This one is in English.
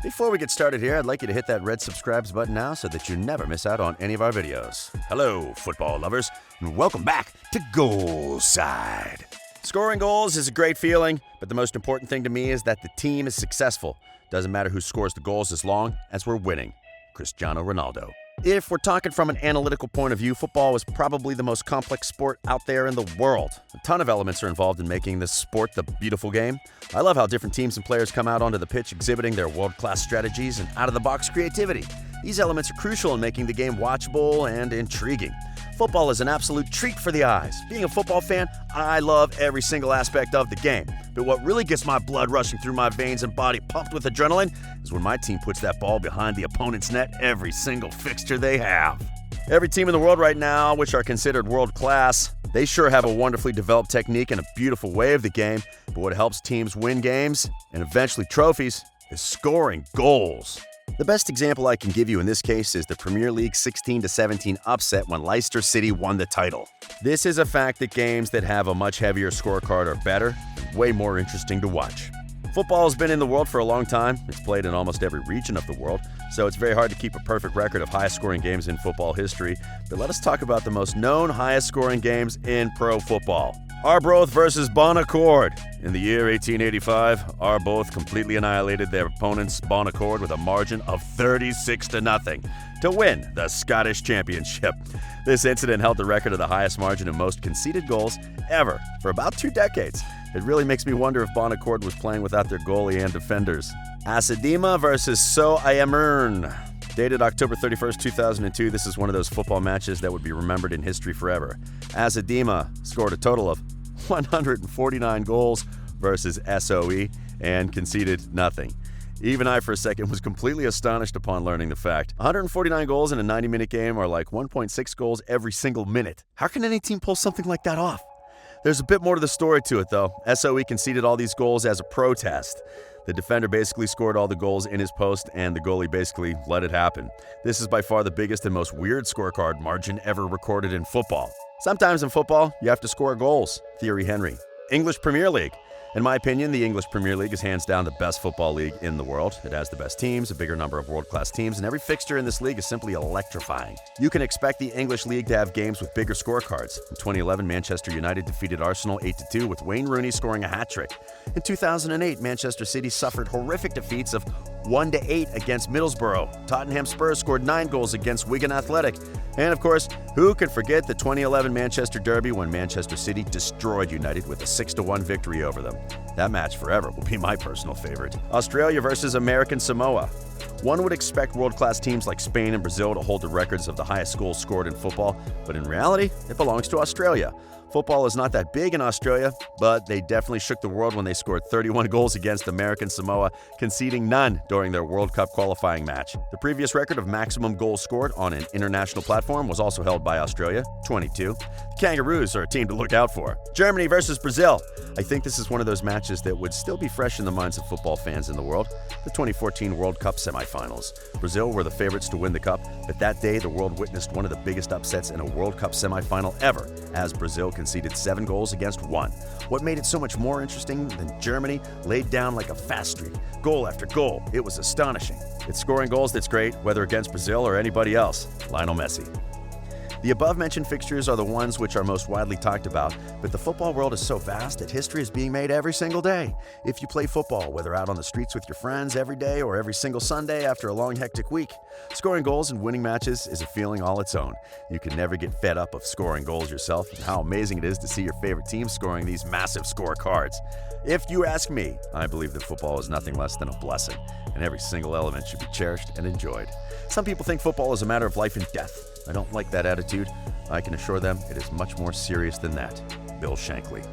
Before we get started here, I'd like you to hit that red subscribe button now so that you never miss out on any of our videos. Hello, football lovers, and welcome back to Goalside. Scoring goals is a great feeling, but the most important thing to me is that the team is successful. Doesn't matter who scores the goals as long as we're winning. Cristiano Ronaldo. If we're talking from an analytical point of view, football is probably the most complex sport out there in the world. A ton of elements are involved in making this sport the beautiful game. I love how different teams and players come out onto the pitch exhibiting their world-class strategies and out-of-the-box creativity. These elements are crucial in making the game watchable and intriguing. Football is an absolute treat for the eyes. Being a football fan, I love every single aspect of the game. But what really gets my blood rushing through my veins and body pumped with adrenaline is when my team puts that ball behind the opponent's net every single fixture they have. Every team in the world right now, which are considered world-class, they sure have a wonderfully developed technique and a beautiful way of the game. But what helps teams win games and eventually trophies is scoring goals. The best example I can give you in this case is the Premier League 16-17 upset when Leicester City won the title. This is a fact that games that have a much heavier scorecard are better and way more interesting to watch. Football has been in the world for a long time. It's played in almost every region of the world, so it's very hard to keep a perfect record of highest-scoring games in football history. But let us talk about the most known highest-scoring games in pro football. Arbroath versus Bon Accord. In the year 1885, Arbroath completely annihilated their opponents Bon Accord with a margin of 36-0 to win the Scottish Championship. This incident held the record of the highest margin of most conceded goals ever for about 2 decades. It really makes me wonder if Bon Accord was playing without their goalie and defenders. Asadema versus So Ayamern. Dated October 31st, 2002, this is one of those football matches that would be remembered in history forever. Asadema scored a total of 149 goals versus SOE and conceded nothing. Even I, for a second, was completely astonished upon learning the fact. 149 goals in a 90-minute game are like 1.6 goals every single minute. How can any team pull something like that off? There's a bit more to the story to it, though. SOE conceded all these goals as a protest. The defender basically scored all the goals in his post, and the goalie basically let it happen. This is by far the biggest and most weird scorecard margin ever recorded in football. Sometimes in football, you have to score goals. Thierry Henry. English Premier League. In my opinion, the English Premier League is hands down the best football league in the world. It has the best teams, a bigger number of world-class teams, and every fixture in this league is simply electrifying. You can expect the English League to have games with bigger scorecards. In 2011, Manchester United defeated Arsenal 8-2 with Wayne Rooney scoring a hat-trick. In 2008, Manchester City suffered horrific defeats of 1-8 against Middlesbrough. Tottenham Spurs scored 9 goals against Wigan Athletic. And of course, who could forget the 2011 Manchester Derby when Manchester City destroyed United with a 6-1 victory over them. That match forever will be my personal favorite. Australia versus American Samoa. One would expect world-class teams like Spain and Brazil to hold the records of the highest goals scored in football, but in reality, it belongs to Australia. Football is not that big in Australia, but they definitely shook the world when they scored 31 goals against American Samoa, conceding none during their World Cup qualifying match. The previous record of maximum goals scored on an international platform was also held by Australia, 22. The Kangaroos are a team to look out for. Germany versus Brazil. I think this is one of those matches that would still be fresh in the minds of football fans in the world. The 2014 World Cup semifinals. Brazil were the favorites to win the cup, but that day the world witnessed one of the biggest upsets in a World Cup semifinal ever, as Brazil conceded 7 goals against 1. What made it so much more interesting than Germany laid down like a fast streak, goal after goal. It was astonishing. It's scoring goals that's great, whether against Brazil or anybody else. Lionel Messi. The above-mentioned fixtures are the ones which are most widely talked about, but the football world is so vast that history is being made every single day. If you play football, whether out on the streets with your friends every day or every single Sunday after a long, hectic week, scoring goals and winning matches is a feeling all its own. You can never get fed up of scoring goals yourself, and how amazing it is to see your favorite team scoring these massive scorecards. If you ask me, I believe that football is nothing less than a blessing, and every single element should be cherished and enjoyed. Some people think football is a matter of life and death. I don't like that attitude. I can assure them it is much more serious than that. Bill Shankly.